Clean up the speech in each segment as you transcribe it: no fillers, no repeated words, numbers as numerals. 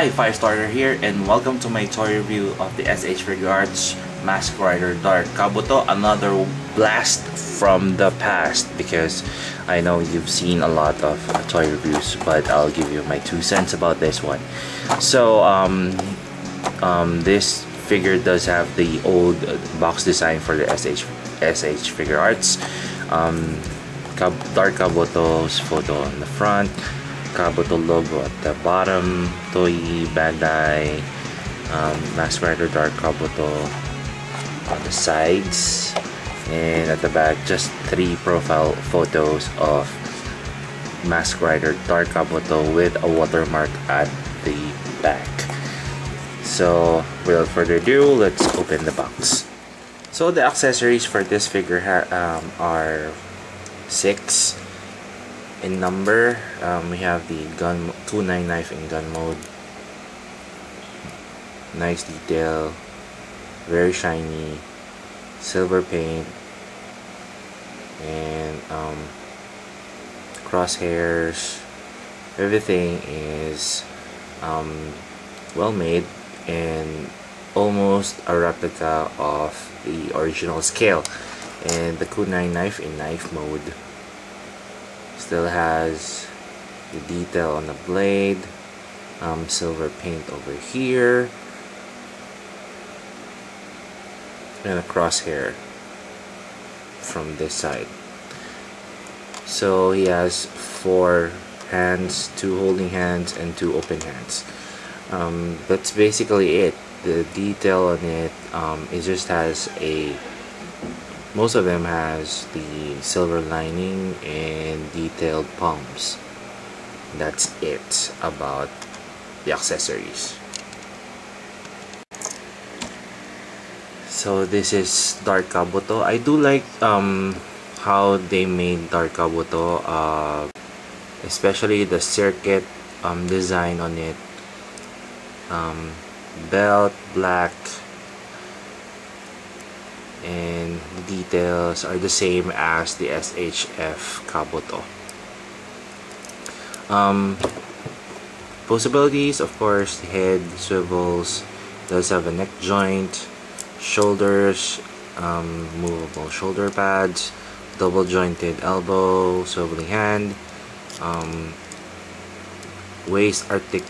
Hi, 5-starter here, and welcome to my toy review of the s.h.figuarts Mask Rider Dark Kabuto. Another blast from the past, because I know you've seen a lot of toy reviews, but I'll give you my 2 cents about this one. So this figure does have the old box design for the s.h.figuarts. Dark Kabuto's photo on the front, Kabuto logo at the bottom, Toy, Bandai, Mask Rider Dark Kabuto on the sides, and at the back just 3 profile photos of Mask Rider Dark Kabuto with a watermark at the back. So without further ado, let's open the box. So the accessories for this figure are 6 in number. We have the kunai knife in gun mode. Nice detail, very shiny, silver paint, and crosshairs. Everything is well made and almost a replica of the original scale. And the kunai knife in knife mode still has the detail on the blade, silver paint over here, and a crosshair from this side. So he has 4 hands, 2 holding hands and 2 open hands. That's basically it. The detail on it, it just has most of them has the silver lining and detailed palms. That's it about the accessories. So this is Dark Kabuto. I do like how they made Dark Kabuto, especially the circuit design on it. Belt black, and the details are the same as the SHF Kabuto. Possibilities, of course, the head swivels, does have a neck joint, shoulders, movable shoulder pads, double jointed elbow, swiveling hand, waist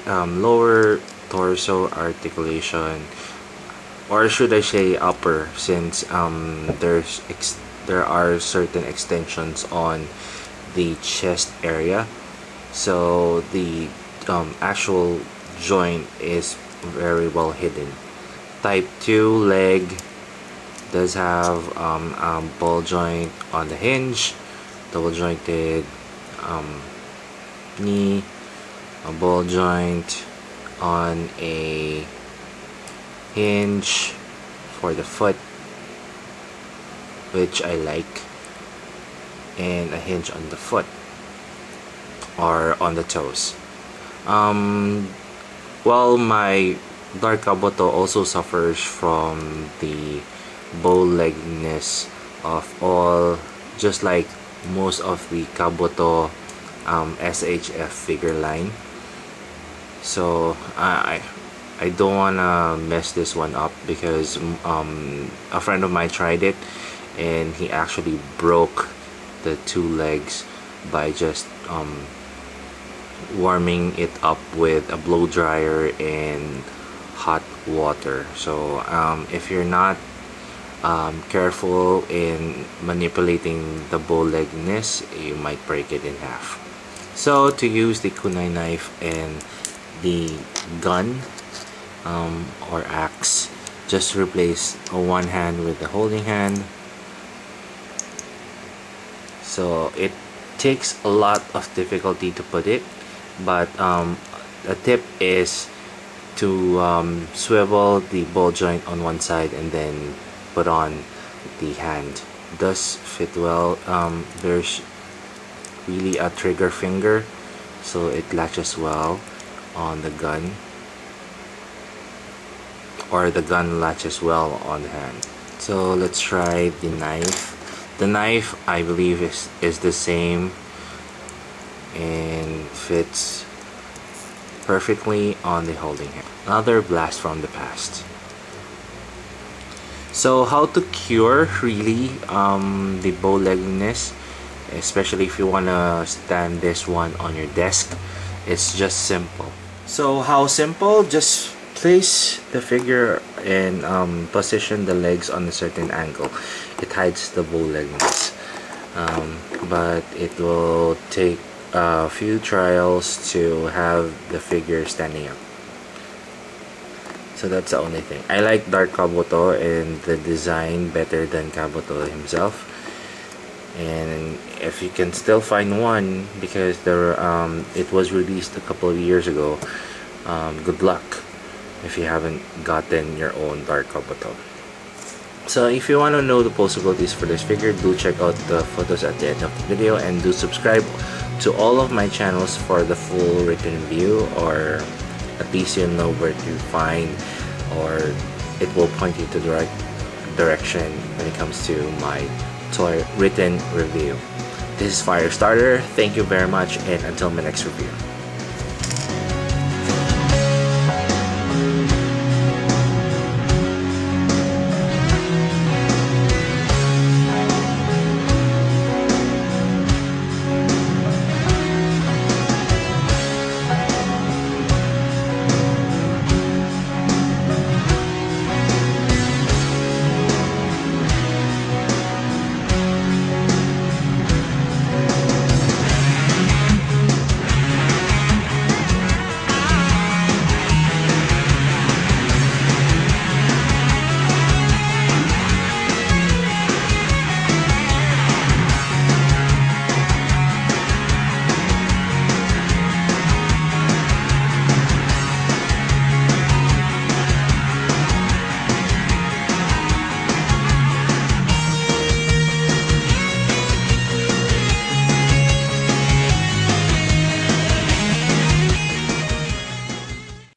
lower torso articulation, or should I say upper, since there are certain extensions on the chest area, so the actual joint is very well hidden. Type 2 leg does have ball joint on the hinge, double jointed knee, a ball joint on a hinge for the foot, which I like, and a hinge on the foot or on the toes. Well, my Dark Kabuto also suffers from the bow-leggedness of all, just like most of the Kabuto SHF figure line. So I don't wanna mess this one up, because a friend of mine tried it and he actually broke the 2 legs by just warming it up with a blow dryer and hot water. So if you're not careful in manipulating the bow-leggedness, you might break it in half. So to use the kunai knife and the gun or axe, just replace one hand with the holding hand. So it takes a lot of difficulty to put it, but the tip is to swivel the ball joint on one side and then put on the hand. It does fit well. There's really a trigger finger, so it latches well on the gun, or the gun latches well on the hand. So let's try the knife. The knife, I believe, is the same and fits perfectly on the holding hand. Another blast from the past. So how to cure really the bow-leggedness, especially if you want to stand this one on your desk, it's just simple. So how simple? Just place the figure and position the legs on a certain angle. It hides the bow-leggedness, but it will take a few trials to have the figure standing up. So that's the only thing. I like Dark Kabuto and the design better than Kabuto himself. And if you can still find one, because it was released a couple of years ago, good luck if you haven't gotten your own Dark Kabuto. So if you want to know the possibilities for this figure, do check out the photos at the end of the video, and do subscribe to all of my channels for the full written review, or at least you'll know where to find, or it will point you to the right direction when it comes to my toy written review. This is Firestarter. Thank you very much, and until my next review.